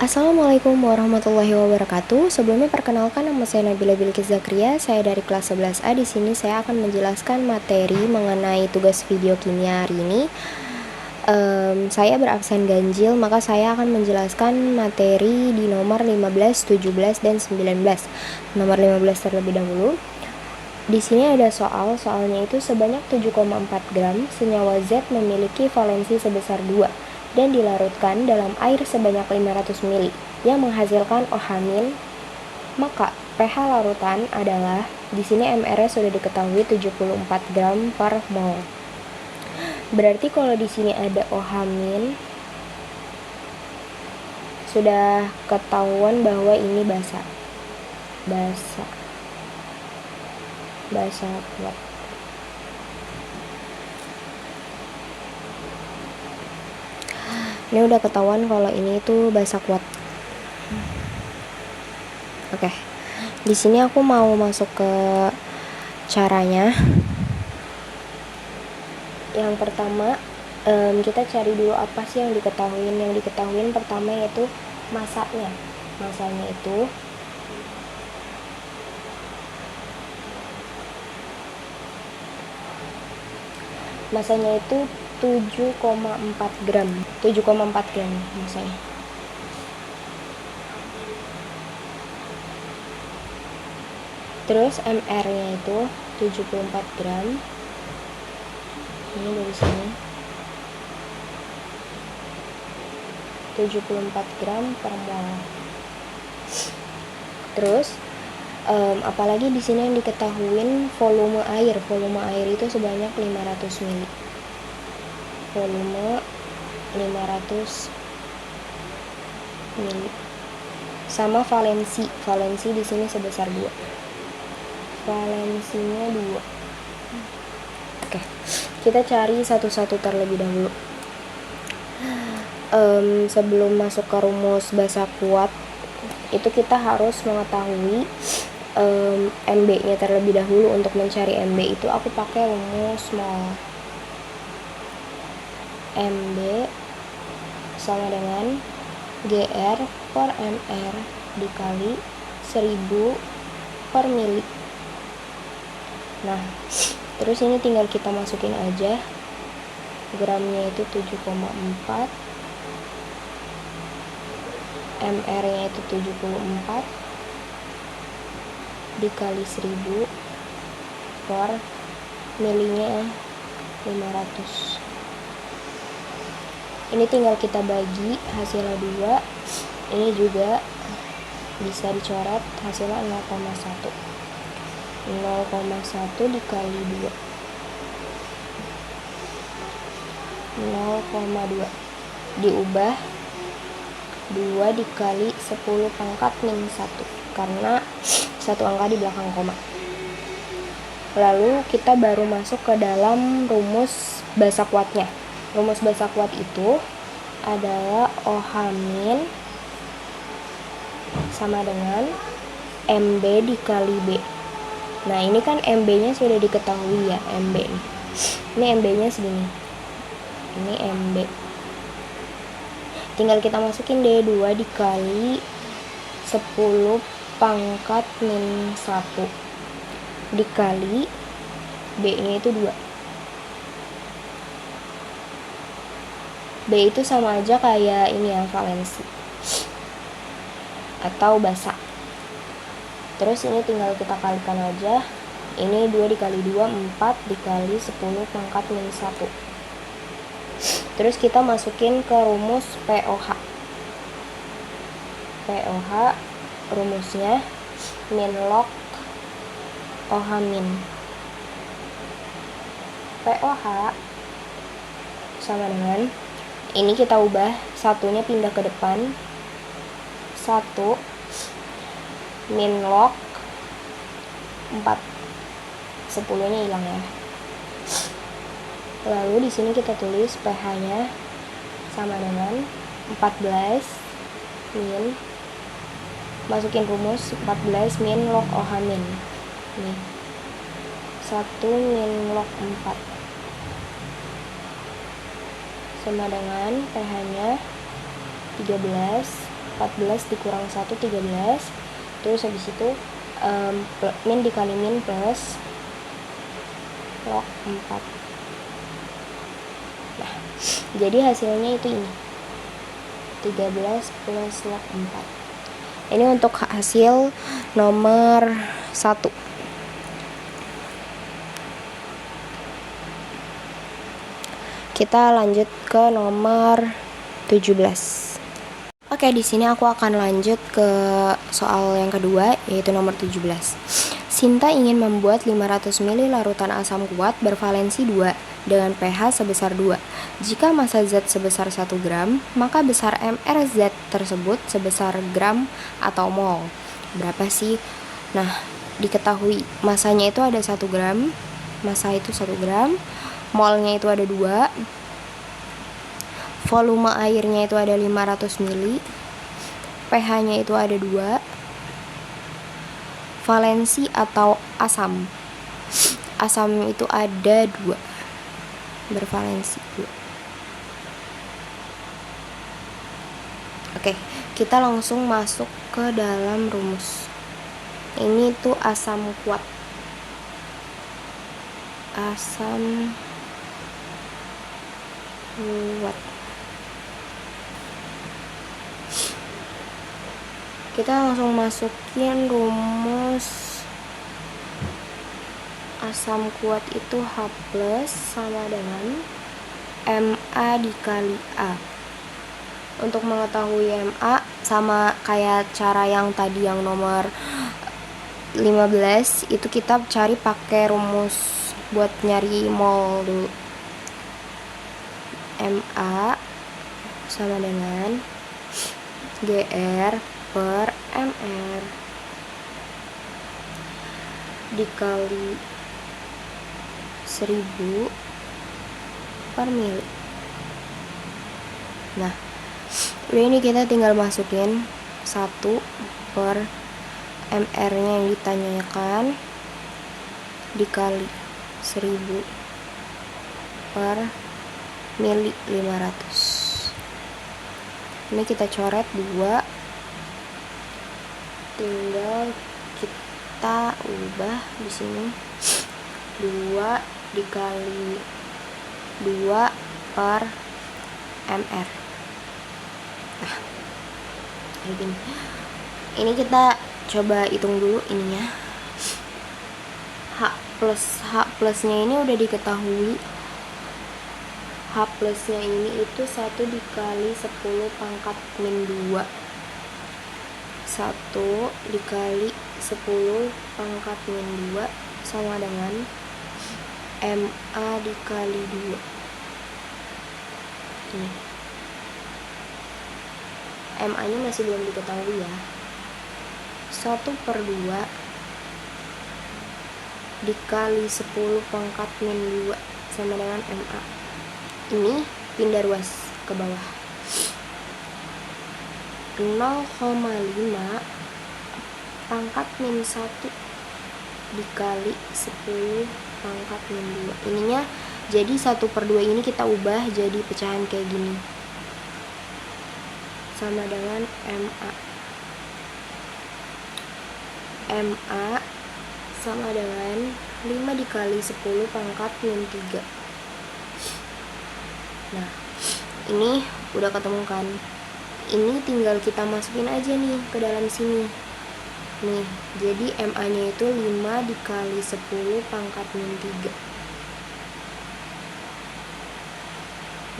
Assalamualaikum warahmatullahi wabarakatuh. Sebelumnya perkenalkan, nama saya Nabila Bilqis Zakria. Saya dari kelas 11A. Di sini saya akan menjelaskan materi mengenai tugas video kimia hari ini. Saya berabsen ganjil, maka saya akan menjelaskan materi di nomor 15, 17, dan 19. Nomor 15 terlebih dahulu. Di sini ada soalnya itu sebanyak 7,4 gram senyawa Z memiliki valensi sebesar 2 dan dilarutkan dalam air sebanyak 500 ml yang menghasilkan OH-, maka pH larutan adalah, di sini MR-nya sudah diketahui 74 gram per mol. Berarti kalau di sini ada OH-, sudah ketahuan bahwa ini basa kuat. Ini udah ketahuan kalau ini tuh basa kuat. Oke. Di sini aku mau masuk ke caranya. Yang pertama, kita cari dulu apa sih yang diketahuin. Yang diketahuin pertama yaitu masanya. Masanya itu 7,4 gram masanya. Terus MR-nya itu 74 gram. Ini dari sini 74 gram per mol. Terus apalagi di sini yang diketahuin volume air itu sebanyak 500 ml. Volume 500 ml. Sama valensi di sini sebesar 2. Valensinya 2. Oke. Kita cari satu-satu terlebih dahulu. Sebelum masuk ke rumus basa kuat, itu kita harus mengetahui MB-nya terlebih dahulu. Untuk mencari MB itu aku pakai rumus mol. MB sama dengan GR per MR dikali 1000 per mili. Nah, terus ini tinggal kita masukin aja. Gramnya itu 7,4, MR-nya itu 74 dikali 1000 per milinya 500. Ini tinggal kita bagi hasilnya 2. Ini juga bisa dicoret, hasilnya 0,1. 0,1 dikali 2 0,2 diubah 2 dikali 10 pangkat min 1 karena satu angka di belakang koma. Lalu kita baru masuk ke dalam rumus basa kuatnya. Rumus basa kuat itu adalah OH- sama dengan MB dikali B. Nah, ini kan MB-nya sudah diketahui ya, MB nih. Ini MB-nya segini. Ini MB. Tinggal kita masukin deh 2 dikali 10 pangkat min 1 dikali B-nya itu 2. B itu sama aja kayak ini ya, valensi atau basa. Terus ini tinggal kita kalikan aja. Ini 2 dikali 2, 4 dikali 10 pangkat min 1. Terus kita masukin ke rumus POH. POH rumusnya min log OH min. POH sama dengan, ini kita ubah, satunya pindah ke depan, 1 min log 4, 10-nya hilang ya. Lalu di sini kita tulis pH-nya sama dengan 14 min, masukin rumus 14 min log OH min. Nih. 1 min log 4 sama dengan pH-nya 13 14 dikurang 1 13. Terus habis itu min dikali min plus log 4. Nah, jadi hasilnya itu ini 13 plus log 4. Ini untuk hasil nomor 1. Kita lanjut ke nomor 17. Oke, di sini aku akan lanjut ke soal yang kedua, yaitu nomor 17. Sinta ingin membuat 500 ml larutan asam kuat bervalensi 2 dengan pH sebesar 2. Jika massa zat sebesar 1 gram, maka besar mR zat tersebut sebesar gram atau mol. Berapa sih? Nah, diketahui masanya itu ada 1 gram, massa itu 1 gram, molnya itu ada 2, volume airnya itu ada 500 ml, pH-nya itu ada 2, valensi atau asam itu ada 2, bervalensi 2. Oke, kita langsung masuk ke dalam rumus. Ini tuh asam kuat, kita langsung masukin rumus asam kuat itu H+ sama dengan Ma dikali A. Untuk mengetahui Ma sama kayak cara yang tadi yang nomor 15, itu kita cari pakai rumus buat nyari mol dulu. Ma sama dengan Gr per Mr dikali 1000 per mili. Nah, udah, ini kita tinggal masukin 1 per Mr nya yang ditanyakan dikali 1000 per mili 500. Ini kita coret 2, tinggal kita ubah di sini 2 dikali 2 per Mr. Nah, kayak gini. Ini kita coba hitung dulu ininya. H plusnya ini udah diketahui. H plusnya ini itu 1 dikali 10 pangkat min 2. 1 dikali 10 pangkat min 2 sama dengan Ma dikali 2. Ini Ma nya masih belum diketahui ya. 1/2 dikali 10 pangkat min 2 sama dengan Ma. Ini pindah ruas ke bawah. 0,5 pangkat min 1 dikali 10 pangkat min 2. Ininya jadi 1/2 ini kita ubah jadi pecahan kayak gini, sama dengan Ma sama dengan 5 dikali 10 pangkat min 3. Nah, ini udah ketemu kan. Ini tinggal kita masukin aja nih ke dalam sini. Nih, jadi Ma nya itu 5 dikali 10 pangkat min 3.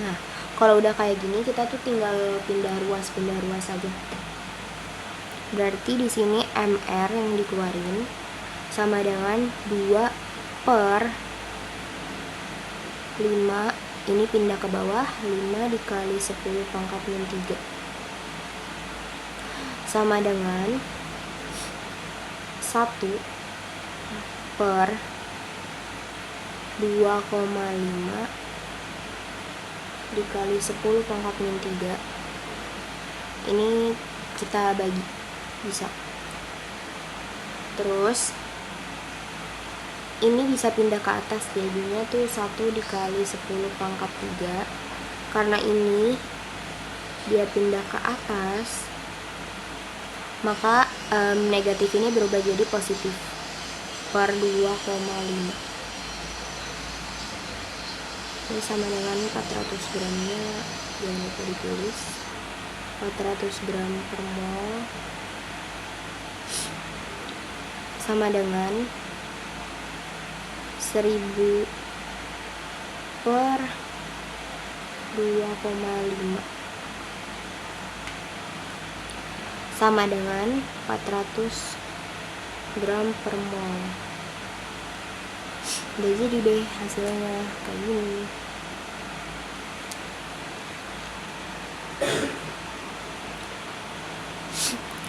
Nah, kalau udah kayak gini kita tuh tinggal pindah ruas aja. Berarti di sini Mr yang dikeluarin sama dengan 2 per 5, ini pindah ke bawah, 5 dikali 10 pangkat min 3 sama dengan 1 per 2,5 dikali 10 pangkat min 3. Ini kita bagi, bisa. Terus ini bisa pindah ke atas, jadinya tuh 1 dikali 10 pangkat 3. Karena ini dia pindah ke atas, maka negatif ini berubah jadi positif per 2,5. Ini sama dengan 400 gramnya, jangan lupa ditulis, 400 gram per mol sama dengan 1000 per 2,5 sama dengan 400 gram per mol. Udah jadi deh hasilnya kayak gini.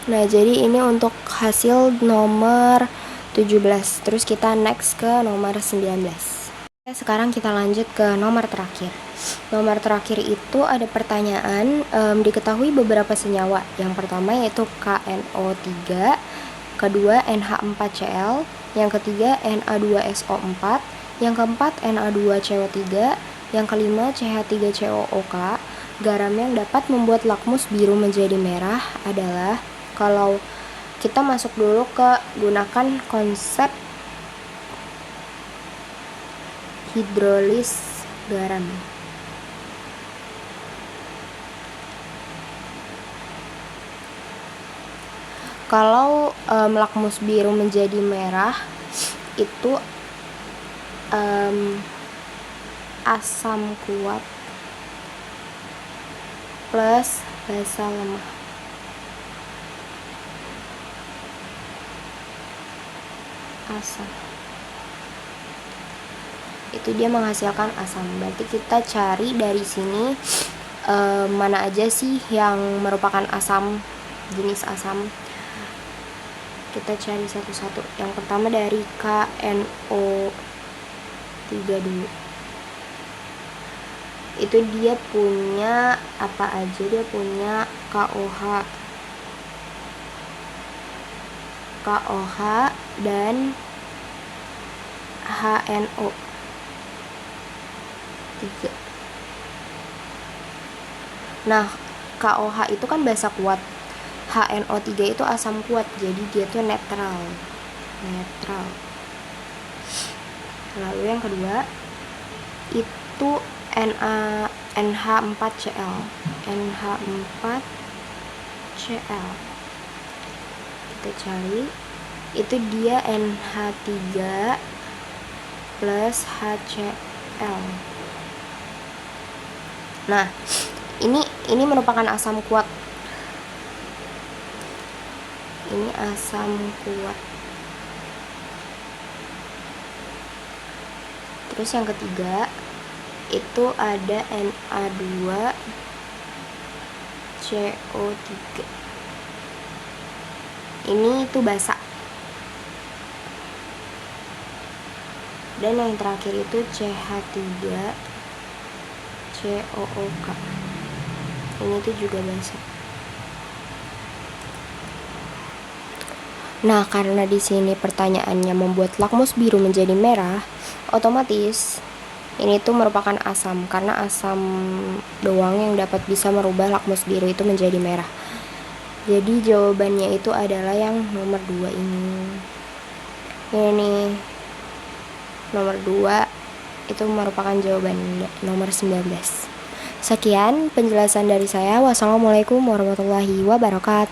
Nah, jadi ini untuk hasil nomor 17. Terus kita next ke nomor 19. Sekarang kita lanjut ke nomor terakhir. Nomor terakhir itu ada pertanyaan, diketahui beberapa senyawa. Yang pertama yaitu KNO3, kedua NH4Cl, yang ketiga Na2SO4, yang keempat Na2CO3, yang kelima CH3COOK. Garam yang dapat membuat lakmus biru menjadi merah adalah, kalau kita masuk dulu ke gunakan konsep hidrolis garam. Kalau lakmus biru menjadi merah itu asam kuat plus basa lemah. Asam itu dia menghasilkan asam. Berarti kita cari dari sini mana aja sih yang merupakan asam, jenis asam. Kita cari satu-satu. Yang pertama dari KNO3 dulu. Itu dia punya apa aja? Dia punya KOH dan HNO 3. Nah, KOH itu kan basa kuat, HNO3 itu asam kuat, jadi dia tuh netral. Lalu yang kedua itu NH4Cl. Kita cari, itu dia NH3 plus HCl. Nah, ini merupakan asam kuat. Ini asam kuat. Terus yang ketiga itu ada Na2CO3. Ini itu basa. Dan yang terakhir itu CH3COOK. Ini tuh juga basa. Nah, karena di sini pertanyaannya membuat lakmus biru menjadi merah, otomatis ini tuh merupakan asam, karena asam doang yang dapat bisa merubah lakmus biru itu menjadi merah. Jadi jawabannya itu adalah yang nomor 2 ini. Ini nomor 2 itu merupakan jawaban nomor 19. Sekian penjelasan dari saya. Wassalamualaikum warahmatullahi wabarakatuh.